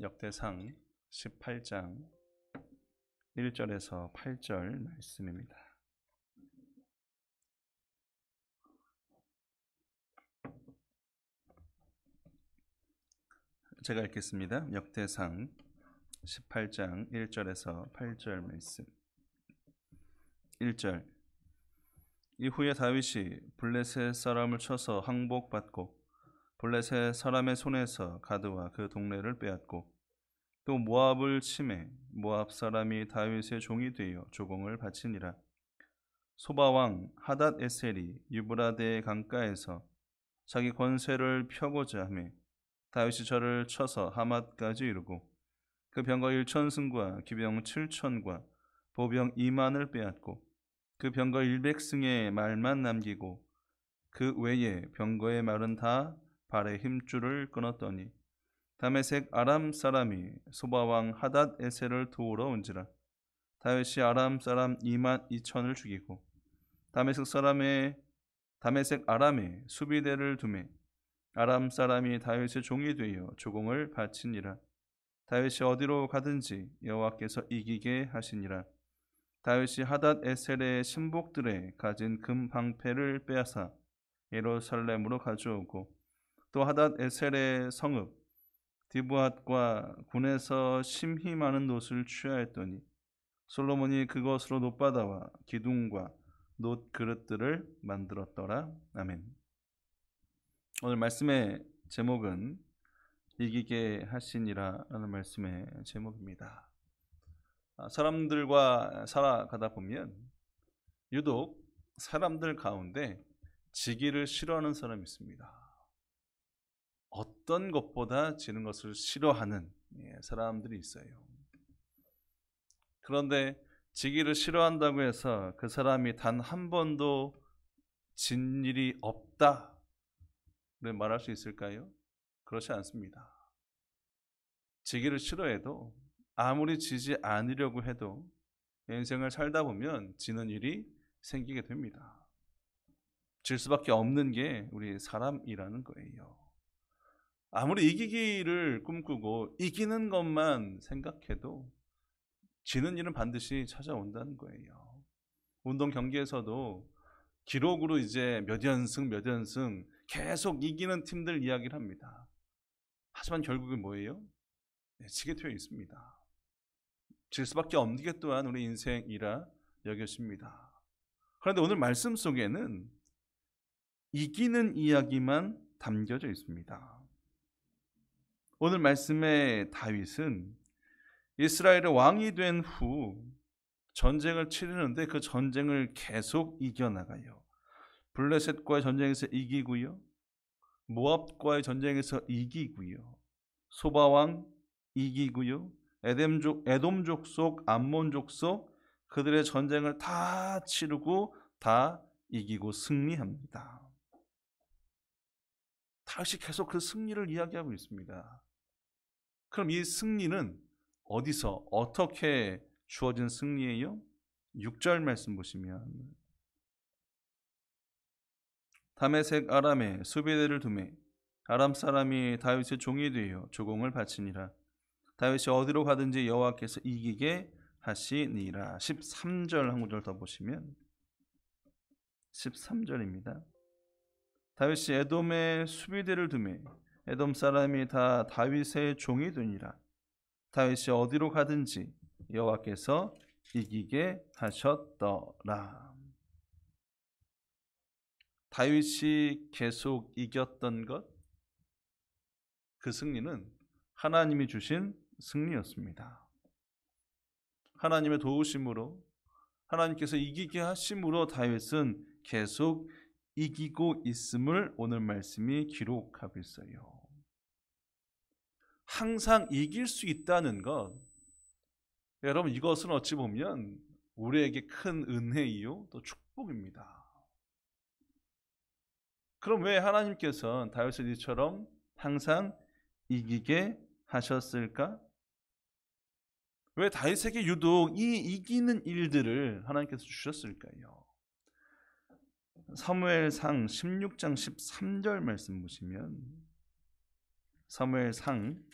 역대상 18장 1절에서 8절 말씀입니다. 제가 읽겠습니다. 역대상 18장 1절에서 8절 말씀. 1절. 이후에 다윗이 블레셋 사람을 쳐서 항복받고 블레셋 사람의 손에서 가드와 그 동네를 빼앗고 또 모압을 치매 모압 사람이 다윗의 종이 되어 조공을 바치니라. 소바왕 하닷 에셀이 유브라데 강가에서 자기 권세를 펴고자 하매 다윗이 저를 쳐서 하맛까지 이르고 그 병거 1,000승과 기병 7,000과 보병 2만을 빼앗고 그 병거 100승의 말만 남기고 그 외에 병거의 말은 다 발의 힘줄을 끊었더니 다메섹 아람 사람이 소바왕 하닷 에셀을 도우러 온지라. 다윗이 아람 사람 2만 2천을 죽이고 다메섹 아람에 수비대를 두매 아람 사람이 다윗의 종이 되어 조공을 바치니라. 다윗이 어디로 가든지 여호와께서 이기게 하시니라. 다윗이 하닷 에셀의 신복들의 가진 금 방패를 빼앗아 예루살렘으로 가져오고 또 하닷 에셀의 성읍 디브앗과 군에서 심히 많은 놋을 취하였더니 솔로몬이 그것으로 놋바다와 기둥과 놋 그릇들을 만들었더라. 아멘. 오늘 말씀의 제목은 이기게 하시니라 라는 말씀의 제목입니다. 사람들과 살아가다 보면 유독 사람들 가운데 지기를 싫어하는 사람이 있습니다. 어떤 것보다 지는 것을 싫어하는 사람들이 있어요. 그런데 지기를 싫어한다고 해서 그 사람이 단 한 번도 진 일이 없다를 말할 수 있을까요? 그렇지 않습니다. 지기를 싫어해도 아무리 지지 않으려고 해도 인생을 살다 보면 지는 일이 생기게 됩니다. 질 수밖에 없는 게 우리 사람이라는 거예요. 아무리 이기기를 꿈꾸고 이기는 것만 생각해도 지는 일은 반드시 찾아온다는 거예요. 운동 경기에서도 기록으로 이제 몇 연승 계속 이기는 팀들 이야기를 합니다. 하지만 결국은 뭐예요? 지게 되어 있습니다. 질 수밖에 없는 게 또한 우리 인생이라 여겨집니다. 그런데 오늘 말씀 속에는 이기는 이야기만 담겨져 있습니다. 오늘 말씀의 다윗은 이스라엘의 왕이 된 후 전쟁을 치르는데 그 전쟁을 계속 이겨나가요. 블레셋과의 전쟁에서 이기고요. 모압과의 전쟁에서 이기고요. 소바왕 이기고요. 에돔 족속, 암몬 족속 그들의 전쟁을 다 치르고 다 이기고 승리합니다. 다시 계속 그 승리를 이야기하고 있습니다. 그럼 이 승리는 어디서 어떻게 주어진 승리예요? 6절 말씀 보시면 다메섹 아람에 수비대를 두매 아람 사람이 다윗의 종이 되어 조공을 바치니라. 다윗이 어디로 가든지 여호와께서 이기게 하시니라. 13절 한 구절 더 보시면 13절입니다. 다윗이 에돔에 수비대를 두매 에돔 사람이 다 다윗의 종이 되니라. 다윗이 어디로 가든지 여호와께서 이기게 하셨더라. 다윗이 계속 이겼던 것, 그 승리는 하나님이 주신 승리였습니다. 하나님의 도우심으로 하나님께서 이기게 하심으로 다윗은 계속 이기고 있음을 오늘 말씀이 기록하고 있어요. 항상 이길 수 있다는 것, 여러분 이것은 어찌 보면 우리에게 큰 은혜이요 또 축복입니다. 그럼 왜 하나님께서는 다윗을 이처럼 항상 이기게 하셨을까? 왜 다윗에게 유독 이 이기는 일들을 하나님께서 주셨을까요? 사무엘상 16장 13절 말씀 보시면 사무엘상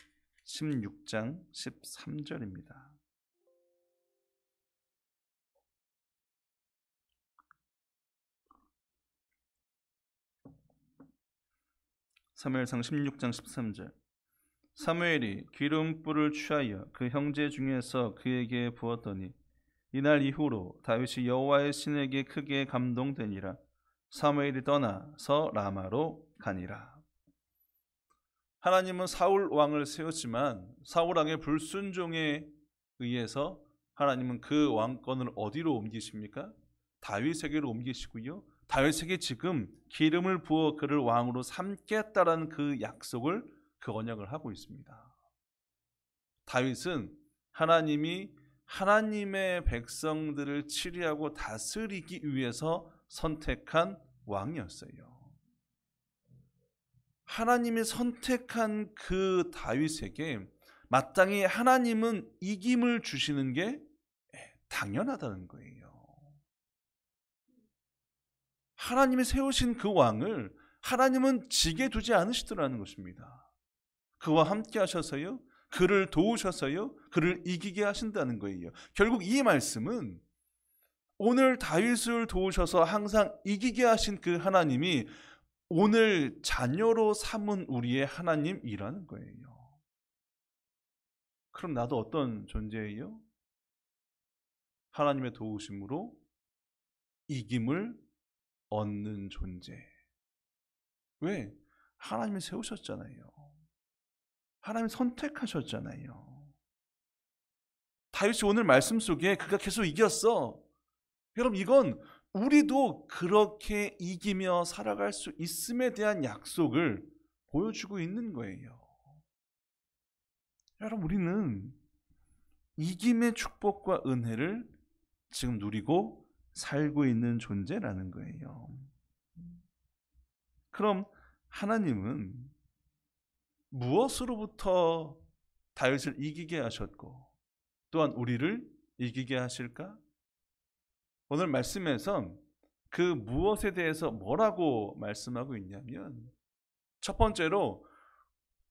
16장 13절입니다. 사무엘상 16장 13절. 사무엘이 기름불을 취하여 그 형제 중에서 그에게 부었더니 이날 이후로 다윗이 여호와의 신에게 크게 감동되니라. 사무엘이 떠나서 라마로 가니라. 하나님은 사울 왕을 세웠지만 사울 왕의 불순종에 의해서 하나님은 그 왕권을 어디로 옮기십니까? 다윗에게로 옮기시고요. 다윗에게 지금 기름을 부어 그를 왕으로 삼겠다라는 그 약속을, 그 언약을 하고 있습니다. 다윗은 하나님이 하나님의 백성들을 치리하고 다스리기 위해서 선택한 왕이었어요. 하나님이 선택한 그 다윗에게 마땅히 하나님은 이김을 주시는 게 당연하다는 거예요. 하나님이 세우신 그 왕을 하나님은 지게 두지 않으시더라는 것입니다. 그와 함께 하셔서요, 그를 도우셔서요, 그를 이기게 하신다는 거예요. 결국 이 말씀은 오늘 다윗을 도우셔서 항상 이기게 하신 그 하나님이 오늘 자녀로 삼은 우리의 하나님이라는 거예요. 그럼 나도 어떤 존재예요? 하나님의 도우심으로 이김을 얻는 존재. 왜? 하나님이 세우셨잖아요. 하나님이 선택하셨잖아요. 다윗이 오늘 말씀 속에 그가 계속 이겼어. 여러분, 이건 우리도 그렇게 이기며 살아갈 수 있음에 대한 약속을 보여주고 있는 거예요. 여러분, 우리는 이김의 축복과 은혜를 지금 누리고 살고 있는 존재라는 거예요. 그럼 하나님은 무엇으로부터 다윗을 이기게 하셨고 또한 우리를 이기게 하실까? 오늘 말씀에서 그 무엇에 대해서 뭐라고 말씀하고 있냐면, 첫 번째로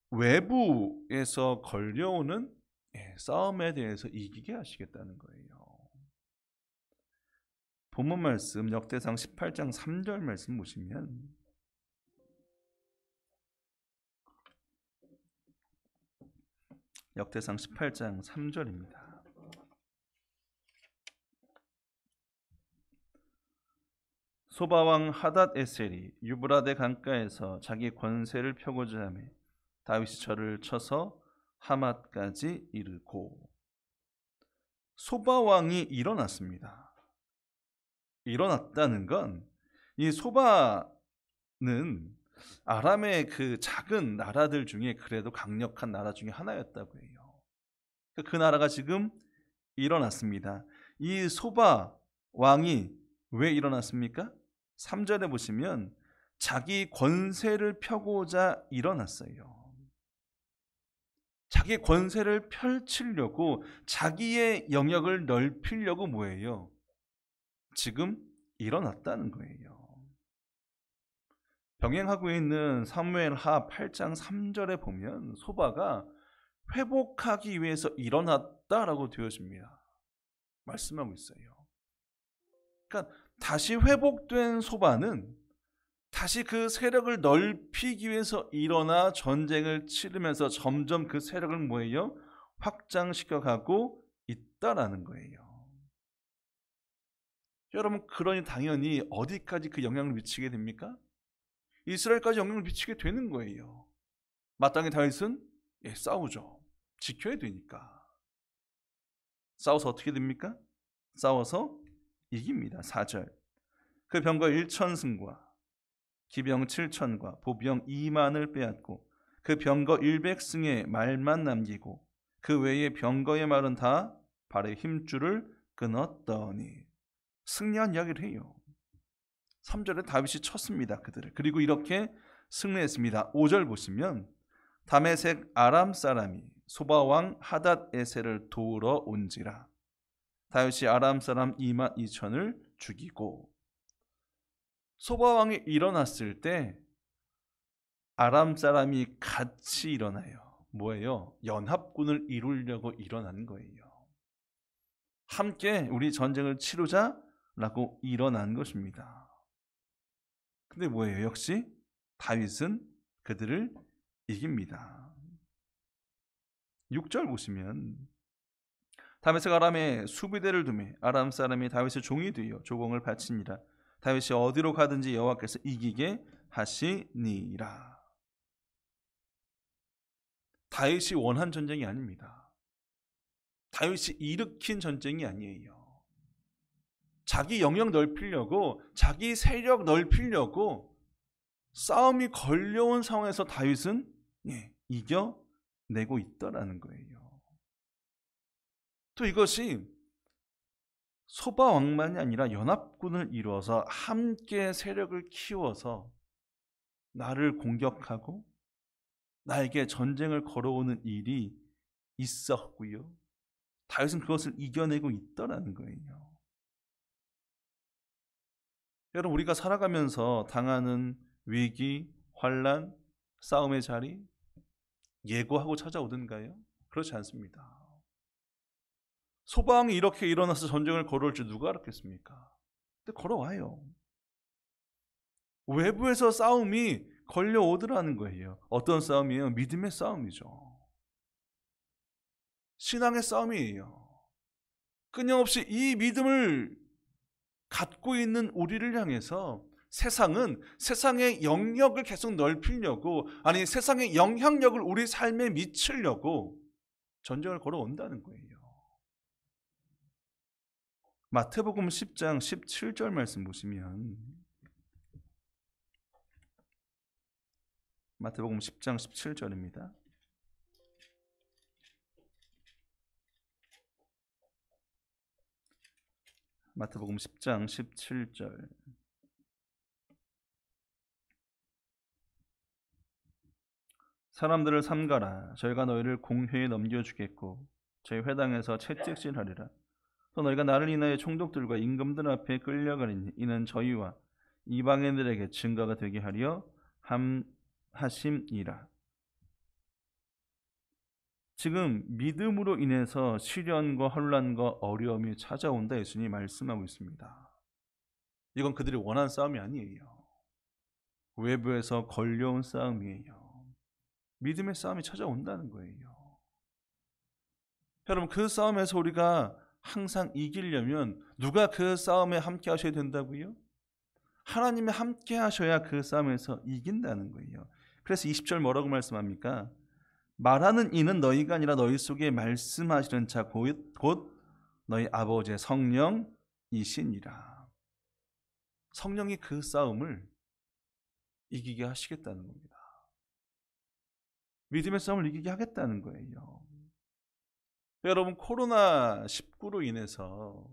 외부에서 걸려오는 싸움에 대해서 이기게 하시겠다는 거예요. 본문 말씀 역대상 18장 3절 말씀 보시면, 역대상 18장 3절입니다. 소바왕 하닷에셀이 유브라데 강가에서 자기 권세를 펴고자 하며 다윗이 저를 쳐서 하맛까지 이르고. 소바왕이 일어났습니다. 일어났다는 건, 이 소바는 아람의 그 작은 나라들 중에 그래도 강력한 나라 중에 하나였다고 해요. 그 나라가 지금 일어났습니다. 이 소바 왕이 왜 일어났습니까? 3절에 보시면 자기 권세를 펴고자 일어났어요. 자기 권세를 펼치려고, 자기의 영역을 넓히려고 뭐예요? 지금 일어났다는 거예요. 병행하고 있는 사무엘하 8장 3절에 보면 소바가 회복하기 위해서 일어났다라고 되어집니다. 말씀하고 있어요. 그러니까 다시 회복된 소바는 다시 그 세력을 넓히기 위해서 일어나 전쟁을 치르면서 점점 그 세력을 뭐예요? 확장시켜가고 있다라는 거예요. 여러분, 그러니 당연히 어디까지 그 영향을 미치게 됩니까? 이스라엘까지 영향을 미치게 되는 거예요. 마땅히 다윗은 싸우죠. 지켜야 되니까. 싸워서 어떻게 됩니까? 싸워서 이깁니다. 4절. 그 병거 1,000승과 기병 7,000과 보병 2만을 빼앗고 그 병거 100승의 말만 남기고 그 외의 병거의 말은 다 발의 힘줄을 끊었더니. 승리한 이야기를 해요. 3절에 다윗이 쳤습니다, 그들을. 그리고 이렇게 승리했습니다. 5절 보시면 다메섹 아람 사람이 소바왕 하닷에셀을 도우러 온지라. 다윗이 아람 사람 22,000을 죽이고. 소바왕이 일어났을 때 아람 사람이 같이 일어나요. 뭐예요? 연합군을 이루려고 일어난 거예요. 함께 우리 전쟁을 치르자라고 일어난 것입니다. 근데 뭐예요? 역시 다윗은 그들을 이깁니다. 6절 보시면 다윗이 아람에 수비대를 두매 아람 사람이 다윗의 종이 되어 조공을 바치니라. 다윗이 어디로 가든지 여호와께서 이기게 하시니라. 다윗이 원한 전쟁이 아닙니다. 다윗이 일으킨 전쟁이 아니에요. 자기 영역 넓히려고, 자기 세력 넓히려고 싸움이 걸려온 상황에서 다윗은 이겨내고 있다라는 거예요. 또 이것이 소바왕만이 아니라 연합군을 이루어서 함께 세력을 키워서 나를 공격하고 나에게 전쟁을 걸어오는 일이 있었고요. 다윗은 그것을 이겨내고 있다라는 거예요. 여러분, 우리가 살아가면서 당하는 위기, 환난, 싸움의 자리 예고하고 찾아오던가요? 그렇지 않습니다. 소방이 이렇게 일어나서 전쟁을 걸어올 줄 누가 알았겠습니까? 근데 걸어와요. 외부에서 싸움이 걸려오더라는 거예요. 어떤 싸움이에요? 믿음의 싸움이죠. 신앙의 싸움이에요. 끊임없이 이 믿음을 갖고 있는 우리를 향해서 세상은 세상의 영역을 계속 넓히려고, 아니 세상의 영향력을 우리 삶에 미치려고 전쟁을 걸어온다는 거예요. 마태복음 10장 17절 말씀 보시면, 마태복음 10장 17절입니다. 마태복음 10장 17절. 사람들을 삼가라. 저희가 너희를 공회에 넘겨주겠고 저희 회당에서 채찍질하리라. 또 너희가 나를 인하여 총독들과 임금들 앞에 끌려가리니 이는 저희와 이방인들에게 증거가 되게 하려 하심이라. 지금 믿음으로 인해서 시련과 혼란과 어려움이 찾아온다 예수님이 말씀하고 있습니다. 이건 그들이 원하는 싸움이 아니에요. 외부에서 걸려온 싸움이에요. 믿음의 싸움이 찾아온다는 거예요. 여러분, 그 싸움에서 우리가 항상 이기려면 누가 그 싸움에 함께 하셔야 된다고요? 하나님이 함께 하셔야 그 싸움에서 이긴다는 거예요. 그래서 20절 뭐라고 말씀합니까? 말하는 이는 너희가 아니라 너희 속에 말씀하시는 자 곧 너희 아버지의 성령이시니라. 성령이 그 싸움을 이기게 하시겠다는 겁니다. 믿음의 싸움을 이기게 하겠다는 거예요. 여러분, 코로나19로 인해서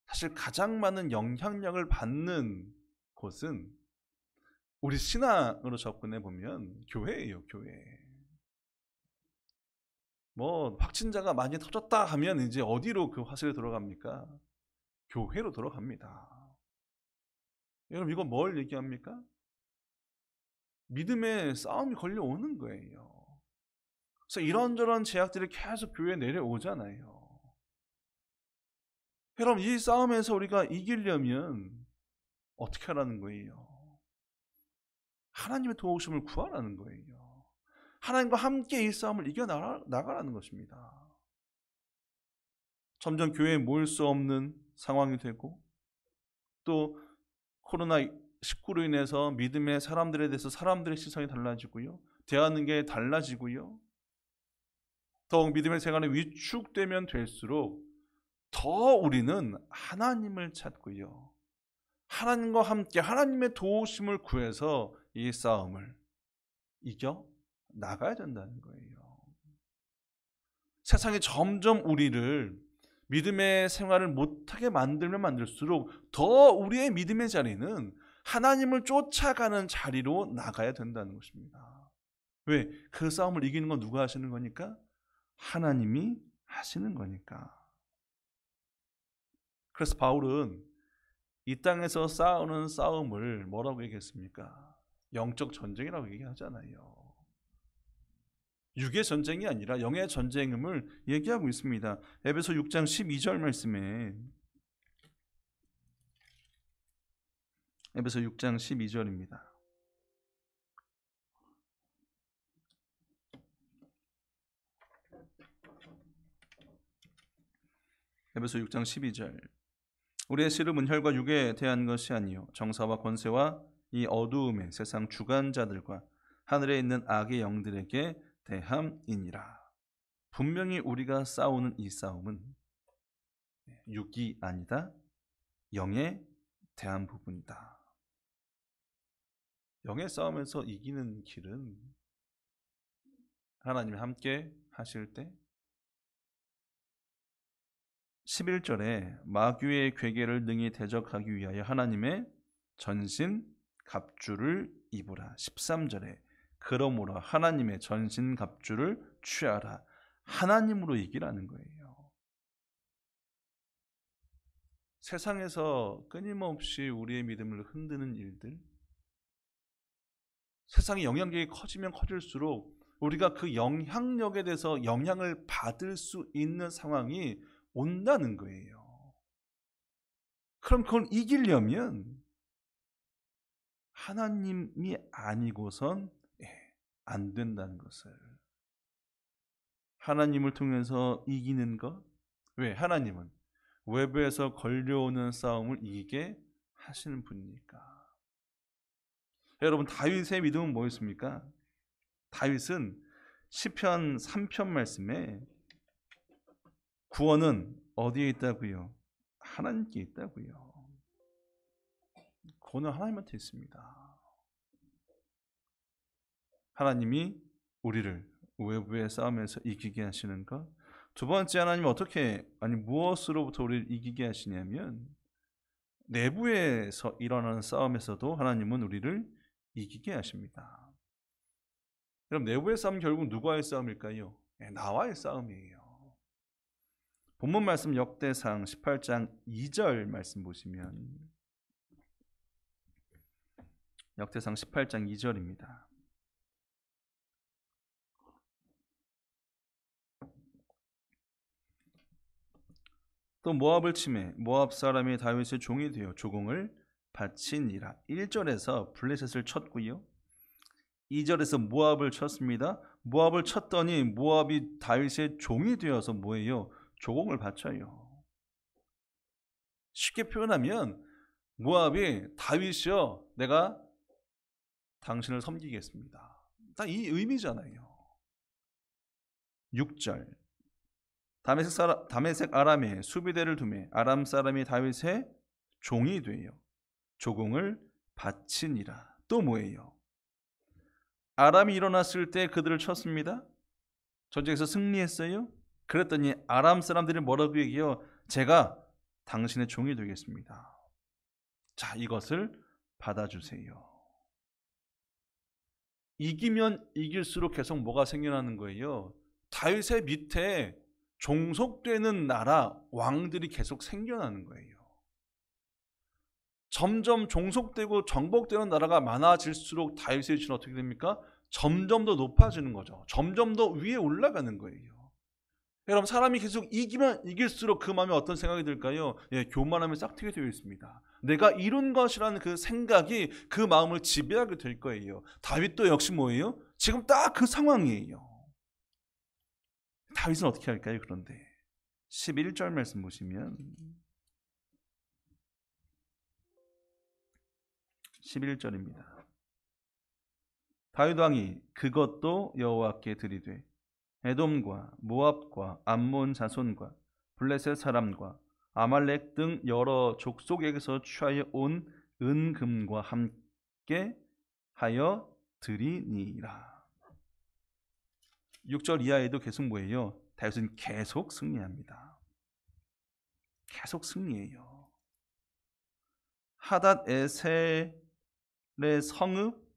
사실 가장 많은 영향력을 받는 곳은 우리 신앙으로 접근해 보면 교회예요, 교회. 뭐 확진자가 많이 터졌다 하면 이제 어디로 그 화살이 들어갑니까? 교회로 들어갑니다. 여러분, 이건 뭘 얘기합니까? 믿음의 싸움이 걸려오는 거예요. 그래서 이런저런 제약들이 계속 교회에 내려오잖아요. 여러분, 이 싸움에서 우리가 이기려면 어떻게 하라는 거예요? 하나님의 도우심을 구하라는 거예요. 하나님과 함께 이 싸움을 이겨나가라는 것입니다. 점점 교회에 모일 수 없는 상황이 되고, 또 코로나19로 인해서 믿음의 사람들에 대해서 사람들의 시선이 달라지고요. 대하는 게 달라지고요. 더욱 믿음의 생활이 위축되면 될수록 더 우리는 하나님을 찾고요. 하나님과 함께 하나님의 도우심을 구해서 이 싸움을 이겨 나가야 된다는 거예요. 세상이 점점 우리를 믿음의 생활을 못하게 만들면 만들수록 더 우리의 믿음의 자리는 하나님을 쫓아가는 자리로 나가야 된다는 것입니다. 왜? 그 싸움을 이기는 건 누가 하시는 거니까? 하나님이 하시는 거니까. 그래서 바울은 이 땅에서 싸우는 싸움을 뭐라고 얘기했습니까? 영적 전쟁이라고 얘기하잖아요. 육의 전쟁이 아니라 영의 전쟁임을 얘기하고 있습니다. 에베소 6장 12절 말씀에, 에베소 6장 12절입니다. 에베소 6장 12절. 우리의 씨름은 혈과 육에 대한 것이 아니요 정사와 권세와 이 어두움의 세상 주관자들과 하늘에 있는 악의 영들에게 대함이니라. 분명히 우리가 싸우는 이 싸움은 육이 아니다, 영에 대한 부분이다. 영의 싸움에서 이기는 길은 하나님이 함께 하실 때, 11절에 마귀의 괴계를 능히 대적하기 위하여 하나님의 전신 갑주를 입으라. 13절에 그러므로 하나님의 전신 갑주를 취하라. 하나님으로 이기라는 거예요. 세상에서 끊임없이 우리의 믿음을 흔드는 일들, 세상의 영향력이 커지면 커질수록 우리가 그 영향력에 대해서 영향을 받을 수 있는 상황이 온다는 거예요. 그럼 그걸 이기려면 하나님이 아니고선 안 된다는 것을, 하나님을 통해서 이기는 것. 왜? 하나님은 외부에서 걸려오는 싸움을 이기게 하시는 분이니까. 여러분, 다윗의 믿음은 뭐였습니까? 다윗은 시편 3편 말씀에 구원은 어디에 있다고요? 하나님께 있다고요. 구원은 하나님한테 있습니다. 하나님이 우리를 외부의 싸움에서 이기게 하시는 것. 두 번째, 하나님은 어떻게, 무엇으로부터 우리를 이기게 하시냐면 내부에서 일어나는 싸움에서도 하나님은 우리를 이기게 하십니다. 그럼 내부의 싸움은 결국 누구와의 싸움일까요? 나와의 싸움이에요. 본문 말씀 역대상 18장 2절 말씀 보시면, 역대상 18장 2절입니다. 또 모압을 치매 모압 사람이 다윗의 종이 되어 조공을 바치니라. 1절에서 블레셋을 쳤고요, 2절에서 모압을 쳤습니다. 모압을 쳤더니 모압이 다윗의 종이 되어서 뭐예요? 조공을 바쳐요. 쉽게 표현하면 모압이 다윗이여, 내가 당신을 섬기겠습니다. 딱 이 의미잖아요. 6절, 다메섹 아람에 수비대를 두매 아람 사람이 다윗의 종이 되어 조공을 바치니라. 또 뭐예요? 아람이 일어났을 때 그들을 쳤습니다. 전쟁에서 승리했어요. 그랬더니 아람 사람들이 뭐라고 얘기해요? 제가 당신의 종이 되겠습니다. 자, 이것을 받아주세요. 이기면 이길수록 계속 뭐가 생겨나는 거예요? 다윗의 밑에 종속되는 나라, 왕들이 계속 생겨나는 거예요. 점점 종속되고 정복되는 나라가 많아질수록 다윗의 위치는 어떻게 됩니까? 점점 더 높아지는 거죠. 점점 더 위에 올라가는 거예요. 여러분, 사람이 계속 이기면 이길수록 그 마음에 어떤 생각이 들까요? 교만함에 싹트게 되어 있습니다. 내가 이룬 것이라는 그 생각이 그 마음을 지배하게 될 거예요. 다윗도 역시 뭐예요? 지금 딱 그 상황이에요. 다윗은 어떻게 할까요? 그런데 11절 말씀 보시면, 11절입니다. 다윗 왕이 그것도 여호와께 드리되 에돔과 모압과 암몬 자손과 블레셋 사람과 아말렉 등 여러 족속에게서 취하여 온 은금과 함께 하여 드리니라. 6절 이하에도 계속 뭐예요? 다윗은 계속 승리합니다. 계속 승리해요. 하닷 에셀의 성읍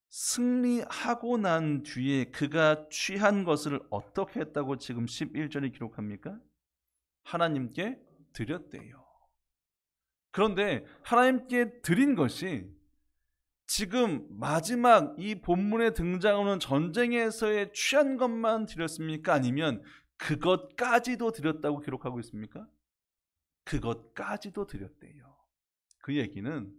승리하고 난 뒤에 그가 취한 것을 어떻게 했다고 지금 11절에 기록합니까? 하나님께 드렸대요. 그런데 하나님께 드린 것이 지금 마지막 이 본문에 등장하는 전쟁에서의 취한 것만 드렸습니까? 아니면 그것까지도 드렸다고 기록하고 있습니까? 그것까지도 드렸대요. 그 얘기는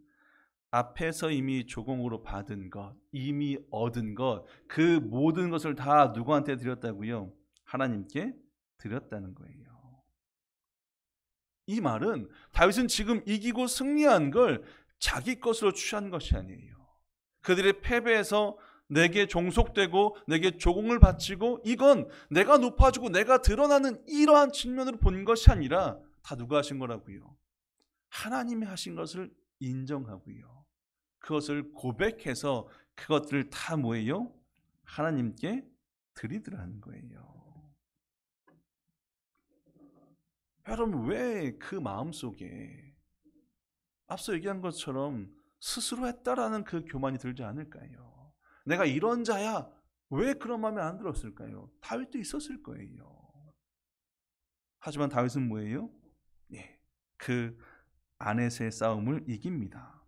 앞에서 이미 조공으로 받은 것, 이미 얻은 것, 그 모든 것을 다 누구한테 드렸다고요? 하나님께 드렸다는 거예요. 이 말은 다윗은 지금 이기고 승리한 걸 자기 것으로 취한 것이 아니에요. 그들의 패배에서 내게 종속되고 내게 조공을 바치고 이건 내가 높아지고 내가 드러나는 이러한 측면으로 본 것이 아니라 다 누가 하신 거라고요? 하나님이 하신 것을 인정하고요. 그것을 고백해서 그것들을 다 뭐예요? 하나님께 드리더라는 거예요. 여러분, 왜 그 마음속에 앞서 얘기한 것처럼 스스로 했다라는 그 교만이 들지 않을까요? 내가 이런 자야. 왜 그런 마음이 안 들었을까요? 다윗도 있었을 거예요. 하지만 다윗은 뭐예요? 예, 그 안에서의 싸움을 이깁니다.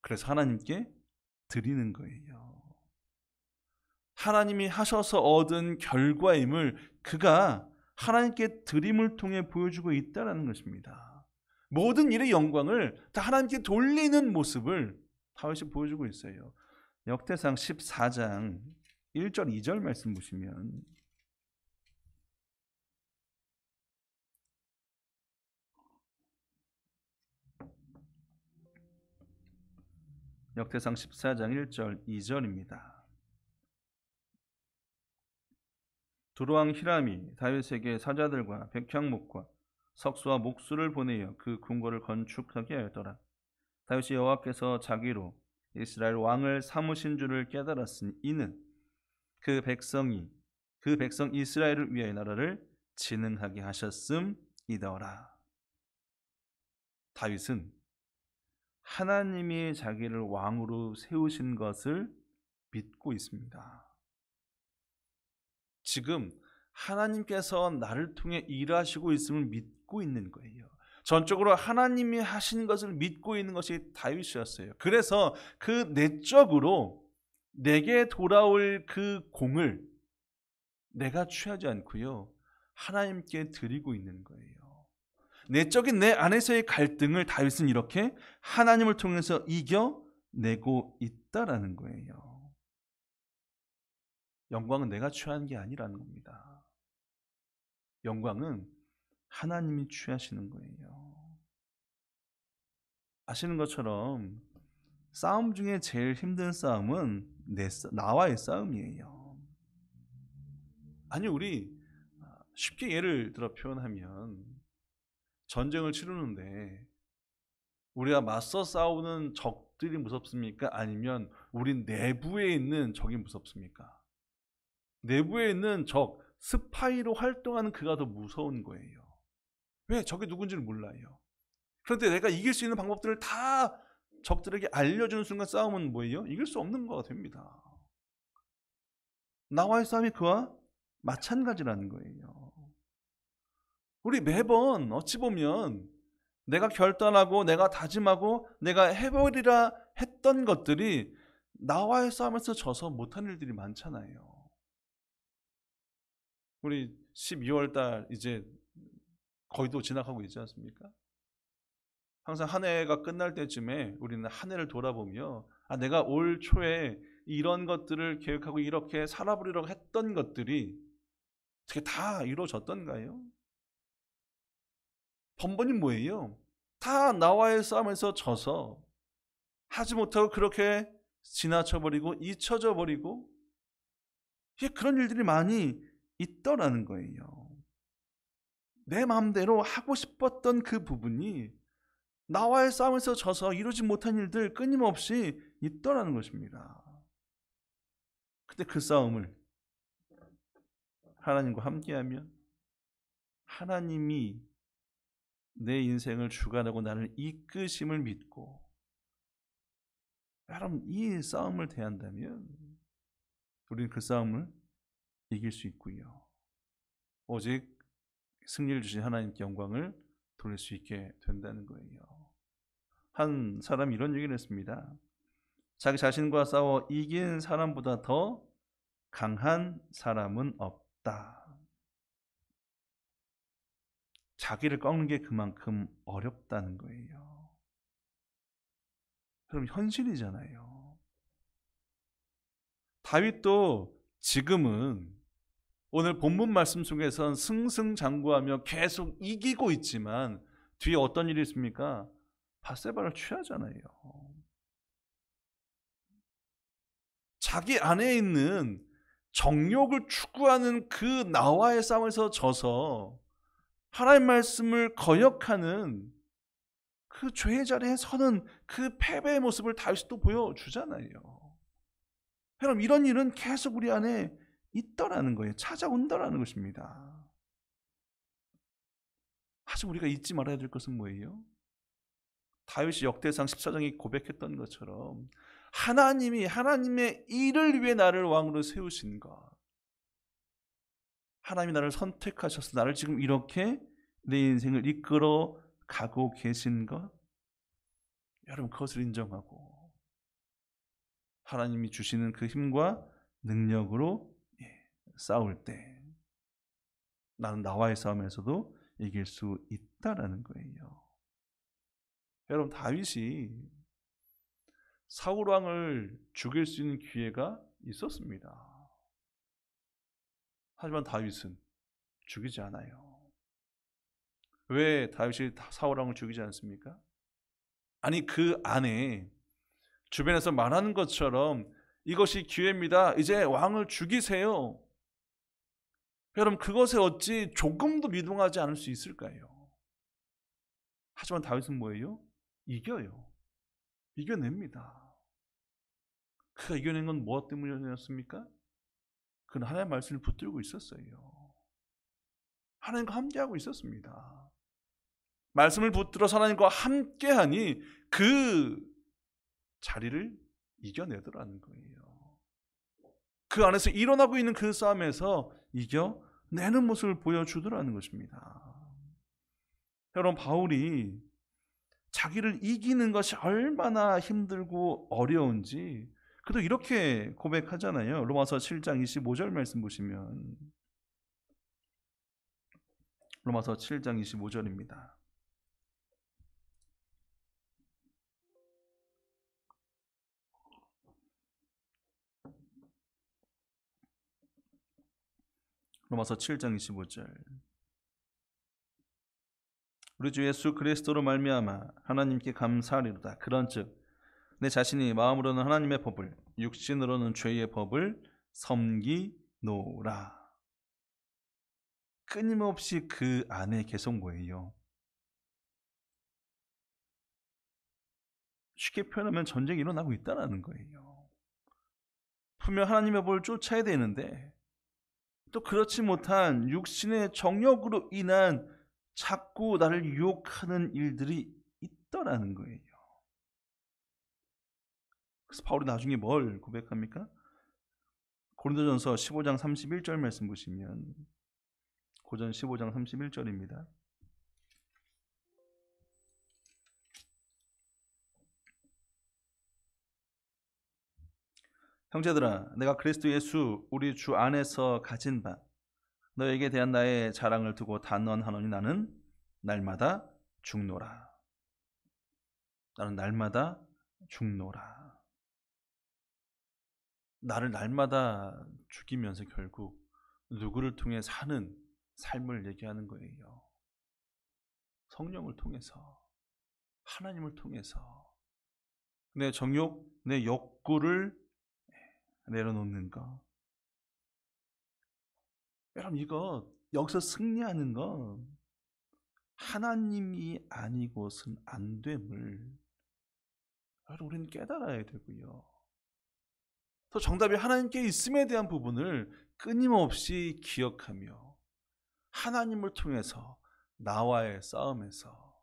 그래서 하나님께 드리는 거예요. 하나님이 하셔서 얻은 결과임을 그가 하나님께 드림을 통해 보여주고 있다는 것입니다. 모든 일의 영광을 다 하나님께 돌리는 모습을 다윗이 보여주고 있어요. 역대상 14장 1절 2절 말씀 보시면 역대상 14장 1절 2절입니다. 두로왕 히람이 다윗에게 사자들과 백향목과 석수와 목수를 보내어 그 궁궐을 건축하게 하였더라. 다윗이 여호와께서 자기로 이스라엘 왕을 삼으신 줄을 깨달았으니 이는 그 백성 이스라엘을 위하여 나라를 진흥하게 하셨음이더라. 다윗은 하나님이 자기를 왕으로 세우신 것을 믿고 있습니다. 지금 하나님께서 나를 통해 일하시고 있음을 믿고 있는 거예요. 전적으로 하나님이 하신 것을 믿고 있는 것이 다윗이었어요. 그래서 그 내적으로 내게 돌아올 그 공을 내가 취하지 않고요, 하나님께 드리고 있는 거예요. 내적인 내 안에서의 갈등을 다윗은 이렇게 하나님을 통해서 이겨내고 있다라는 거예요. 영광은 내가 취하는 게 아니라는 겁니다. 영광은 하나님이 취하시는 거예요. 아시는 것처럼 싸움 중에 제일 힘든 싸움은 나와의 싸움이에요. 아니, 우리 쉽게 예를 들어 표현하면 전쟁을 치르는데 우리가 맞서 싸우는 적들이 무섭습니까? 아니면 우리 내부에 있는 적이 무섭습니까? 내부에 있는 적, 스파이로 활동하는 그가 더 무서운 거예요. 왜? 적이 누군지를 몰라요. 그런데 내가 이길 수 있는 방법들을 다 적들에게 알려주는 순간 싸움은 뭐예요? 이길 수 없는 거가 됩니다. 나와의 싸움이 그와 마찬가지라는 거예요. 우리 매번 어찌 보면 내가 결단하고 내가 다짐하고 내가 해버리라 했던 것들이 나와의 싸움에서 져서 못한 일들이 많잖아요. 우리 12월 달 이제 거의 또 지나가고 있지 않습니까? 항상 한 해가 끝날 때쯤에 우리는 한 해를 돌아보며 내가 올 초에 이런 것들을 계획하고 이렇게 살아보려고 했던 것들이 어떻게 다 이루어졌던가요? 번번이 뭐예요? 다 나와의 싸움에서 져서 하지 못하고 그렇게 지나쳐버리고 잊혀져 버리고 그런 일들이 많이 있더라는 거예요. 내 마음대로 하고 싶었던 그 부분이 나와의 싸움에서 져서 이루지 못한 일들 끊임없이 있더라는 것입니다. 근데 그 싸움을 하나님과 함께하면 하나님이 내 인생을 주관하고 나를 이끄심을 믿고 여러분 이 싸움을 대한다면 우리는 그 싸움을 이길 수 있고요. 오직 승리를 주신 하나님께 영광을 돌릴 수 있게 된다는 거예요. 한 사람이 이런 얘기를 했습니다. 자기 자신과 싸워 이긴 사람보다 더 강한 사람은 없다. 자기를 꺾는 게 그만큼 어렵다는 거예요. 그럼 현실이잖아요. 다윗도 지금은 오늘 본문 말씀 속에선 승승장구하며 계속 이기고 있지만 뒤에 어떤 일이 있습니까? 밧세바를 취하잖아요. 자기 안에 있는 정욕을 추구하는 그 나와의 싸움에서 져서 하나님 말씀을 거역하는 그 죄의 자리에 서는 그 패배의 모습을 다윗이 또 보여주잖아요. 여러분, 이런 일은 계속 우리 안에 있더라는 거예요. 찾아온다라는 것입니다. 하지만 우리가 잊지 말아야 될 것은 뭐예요? 다윗이 역대상 14장에 고백했던 것처럼 하나님이 하나님의 일을 위해 나를 왕으로 세우신 것, 하나님이 나를 선택하셔서 나를 지금 이렇게 내 인생을 이끌어 가고 계신 것, 여러분 그것을 인정하고 하나님이 주시는 그 힘과 능력으로 싸울 때 나는 나와의 싸움에서도 이길 수 있다라는 거예요. 여러분, 다윗이 사울 왕을 죽일 수 있는 기회가 있었습니다. 하지만 다윗은 죽이지 않아요. 왜 다윗이 사울 왕을 죽이지 않습니까? 아니, 그 안에 주변에서 말하는 것처럼 이것이 기회입니다. 이제 왕을 죽이세요. 여러분, 그것에 어찌 조금도 미동하지 않을 수 있을까요? 하지만 다윗은 뭐예요? 이겨요. 이겨냅니다. 그가 이겨낸 건 무엇 때문이었습니까? 그는 하나님의 말씀을 붙들고 있었어요. 하나님과 함께하고 있었습니다. 말씀을 붙들어서 하나님과 함께하니 그 자리를 이겨내더라는 거예요. 그 안에서 일어나고 있는 그 싸움에서 이겨내는 모습을 보여주더라는 것입니다. 여러분, 바울이 자기를 이기는 것이 얼마나 힘들고 어려운지 그도 이렇게 고백하잖아요. 로마서 7장 25절 말씀 보시면, 로마서 7장 25절입니다. 로마서 7장 25절. 우리 주 예수 그리스도로 말미암아 하나님께 감사하리로다. 그런즉 내 자신이 마음으로는 하나님의 법을, 육신으로는 죄의 법을 섬기노라. 끊임없이 그 안에 계속 뭐예요? 쉽게 표현하면 전쟁이 일어나고 있다는 거예요. 분명 하나님의 법을 쫓아야 되는데 또 그렇지 못한 육신의 정욕으로 인한 자꾸 나를 유혹하는 일들이 있더라는 거예요. 그래서 바울이 나중에 뭘 고백합니까? 고린도전서 15장 31절 말씀 보시면, 고전 15장 31절입니다. 형제들아, 내가 그리스도 예수 우리 주 안에서 가진 바 너에게 대한 나의 자랑을 두고 단언하노니 나는 날마다 죽노라. 나는 날마다 죽노라. 나를 날마다 죽이면서 결국 누구를 통해 사는 삶을 얘기하는 거예요. 성령을 통해서, 하나님을 통해서 내 정욕, 내 욕구를 내려놓는 것. 여러분, 이거 여기서 승리하는 건 하나님이 아니고선 안 됨을 여러분, 우리는 깨달아야 되고요. 또 정답이 하나님께 있음에 대한 부분을 끊임없이 기억하며 하나님을 통해서 나와의 싸움에서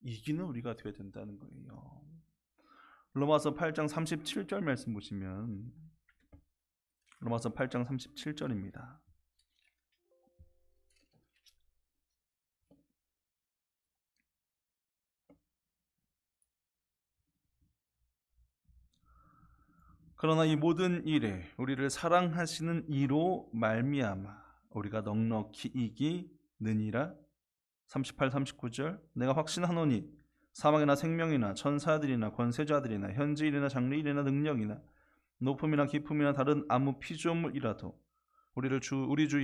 이기는 우리가 되어야 된다는 거예요. 로마서 8장 37절 말씀 보시면, 로마서 8장 37절입니다. 그러나 이 모든 일에 우리를 사랑하시는 이로 말미암아 우리가 넉넉히 이기느니라. 38, 39절 내가 확신하노니 사망이나 생명이나 천사들이나 권세자들이나 현지일이나 장래일이나 능력이나 높음이나 깊음이나 다른 아무 피조물이라도 우리를 우리 주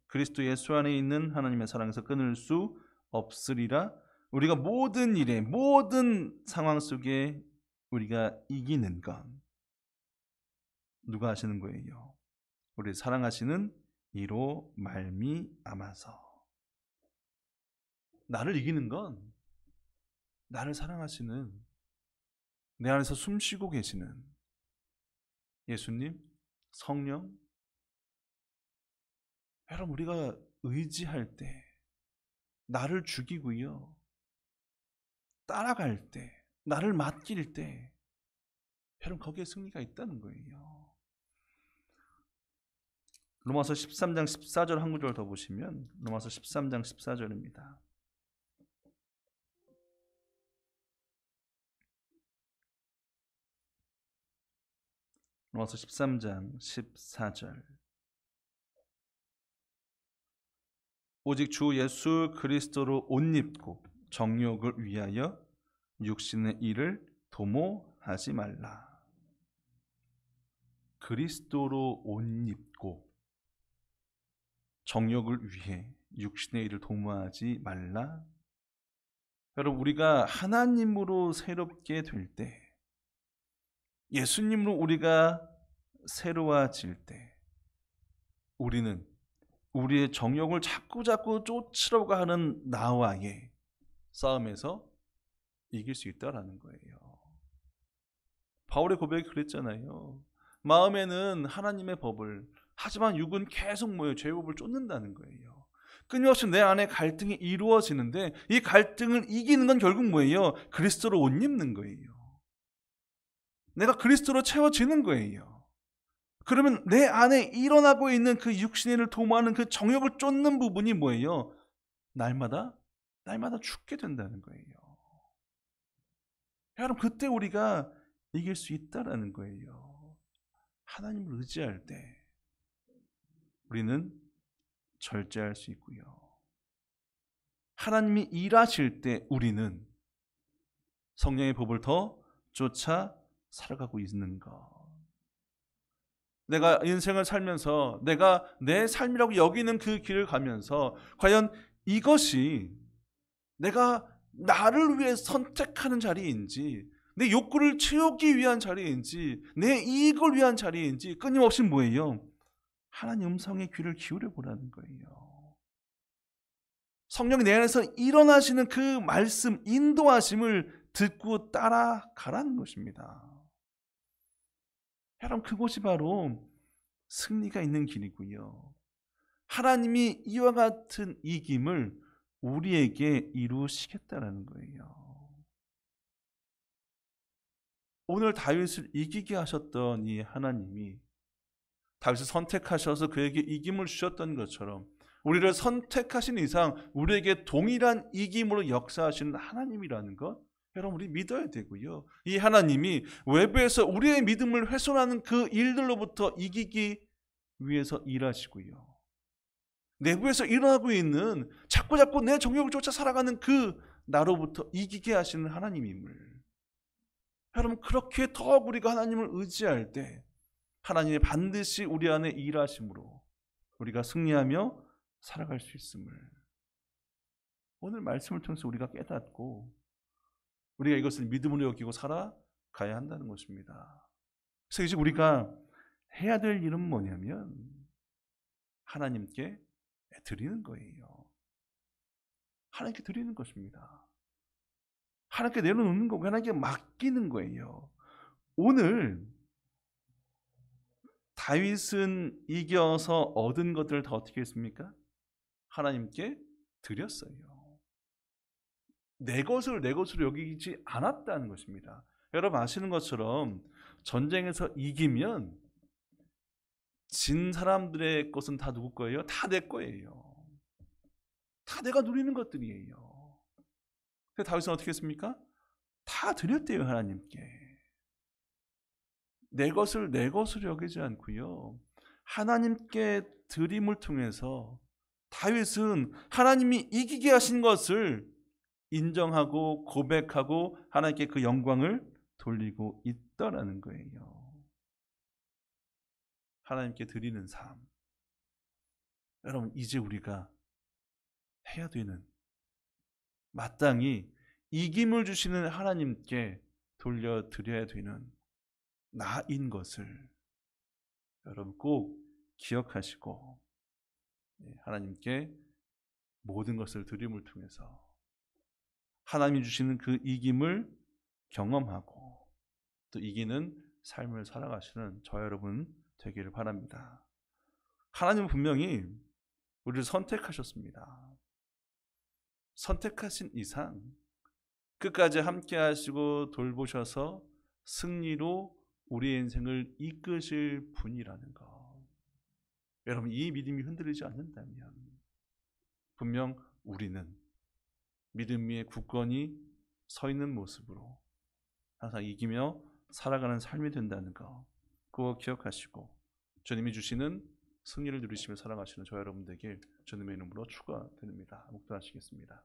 그리스도 예수 안에 있는 하나님의 사랑에서 끊을 수 없으리라. 우리가 모든 일에 모든 상황 속에 우리가 이기는 건 누가 하시는 거예요? 우리를 사랑하시는 이로 말미암아서. 나를 이기는 건 나를 사랑하시는, 내 안에서 숨쉬고 계시는 예수님, 성령. 여러분, 우리가 의지할 때, 나를 죽이고요, 따라갈 때, 나를 맡길 때, 여러분 거기에 승리가 있다는 거예요. 로마서 13장 14절 한 구절 더 보시면 로마서 13장 14절입니다. 로마서 13장 14절 오직 주 예수 그리스도로 옷 입고 정욕을 위하여 육신의 일을 도모하지 말라. 그리스도로 옷 입고 정욕을 위해 육신의 일을 도모하지 말라. 여러분, 우리가 하나님으로 새롭게 될 때, 예수님으로 우리가 새로워질 때, 우리는 우리의 정욕을 자꾸자꾸 쫓으려고 하는 나와의 싸움에서 이길 수 있다라는 거예요. 바울의 고백이 그랬잖아요. 마음에는 하나님의 법을, 하지만 육은 계속 죄법을 쫓는다는 거예요. 끊임없이 내 안에 갈등이 이루어지는데 이 갈등을 이기는 건 결국 뭐예요? 그리스도로 옷 입는 거예요. 내가 그리스도로 채워지는 거예요. 그러면 내 안에 일어나고 있는 그 육신의 일을 도모하는 그 정욕을 쫓는 부분이 뭐예요? 날마다 죽게 된다는 거예요. 여러분, 그때 우리가 이길 수 있다라는 거예요. 하나님을 의지할 때 우리는 절제할 수 있고요. 하나님이 일하실 때 우리는 성령의 법을 더 쫓아 살아가고 있는 것. 내가 인생을 살면서 내가 내 삶이라고 여기는 그 길을 가면서 과연 이것이 내가 나를 위해 선택하는 자리인지, 내 욕구를 채우기 위한 자리인지, 내 이익을 위한 자리인지 끊임없이 뭐예요? 하나님 음성에 귀를 기울여 보라는 거예요. 성령이 내 안에서 일어나시는 그 말씀, 인도하심을 듣고 따라가라는 것입니다. 여러분, 그것이 바로 승리가 있는 길이고요. 하나님이 이와 같은 이김을 우리에게 이루시겠다라는 거예요. 오늘 다윗을 이기게 하셨던 이 하나님이 다윗을 선택하셔서 그에게 이김을 주셨던 것처럼 우리를 선택하신 이상 우리에게 동일한 이김으로 역사하시는 하나님이라는 것, 여러분 우리 믿어야 되고요. 이 하나님이 외부에서 우리의 믿음을 훼손하는 그 일들로부터 이기기 위해서 일하시고요. 내부에서 일어나고 있는 자꾸자꾸 내 정욕을 쫓아 살아가는 그 나로부터 이기게 하시는 하나님임을, 여러분 그렇게 더욱 우리가 하나님을 의지할 때 하나님이 반드시 우리 안에 일하심으로 우리가 승리하며 살아갈 수 있음을 오늘 말씀을 통해서 우리가 깨닫고 우리가 이것을 믿음으로 여기고 살아가야 한다는 것입니다. 그래서 이제 우리가 해야 될 일은 뭐냐면 하나님께 드리는 거예요. 하나님께 드리는 것입니다. 하나님께 내려놓는 거고 하나님께 맡기는 거예요. 오늘 다윗은 이겨서 얻은 것들을 다 어떻게 했습니까? 하나님께 드렸어요. 내 것을 내 것으로 여기지 않았다는 것입니다. 여러분 아시는 것처럼 전쟁에서 이기면 진 사람들의 것은 다 누구 거예요? 다 내 거예요. 다 내가 누리는 것들이에요. 그래서 다윗은 어떻게 했습니까? 다 드렸대요, 하나님께. 내 것을 내 것으로 여기지 않고요. 하나님께 드림을 통해서 다윗은 하나님이 이기게 하신 것을 인정하고 고백하고 하나님께 그 영광을 돌리고 있더라는 거예요. 하나님께 드리는 삶. 여러분, 이제 우리가 해야 되는, 마땅히 이김을 주시는 하나님께 돌려드려야 되는 나인 것을 여러분 꼭 기억하시고 하나님께 모든 것을 드림을 통해서 하나님이 주시는 그 이김을 경험하고 또 이기는 삶을 살아가시는 저 여러분 되기를 바랍니다. 하나님은 분명히 우리를 선택하셨습니다. 선택하신 이상 끝까지 함께 하시고 돌보셔서 승리로 우리의 인생을 이끄실 분이라는 것. 여러분, 이 믿음이 흔들리지 않는다면 분명 우리는 믿음 위에 굳건히 서 있는 모습으로 항상 이기며 살아가는 삶이 된다는 거, 그거 기억하시고 주님이 주시는 승리를 누리시며 살아가시는 저 여러분 되길 주님의 이름으로 축원드립니다. 묵도하시겠습니다.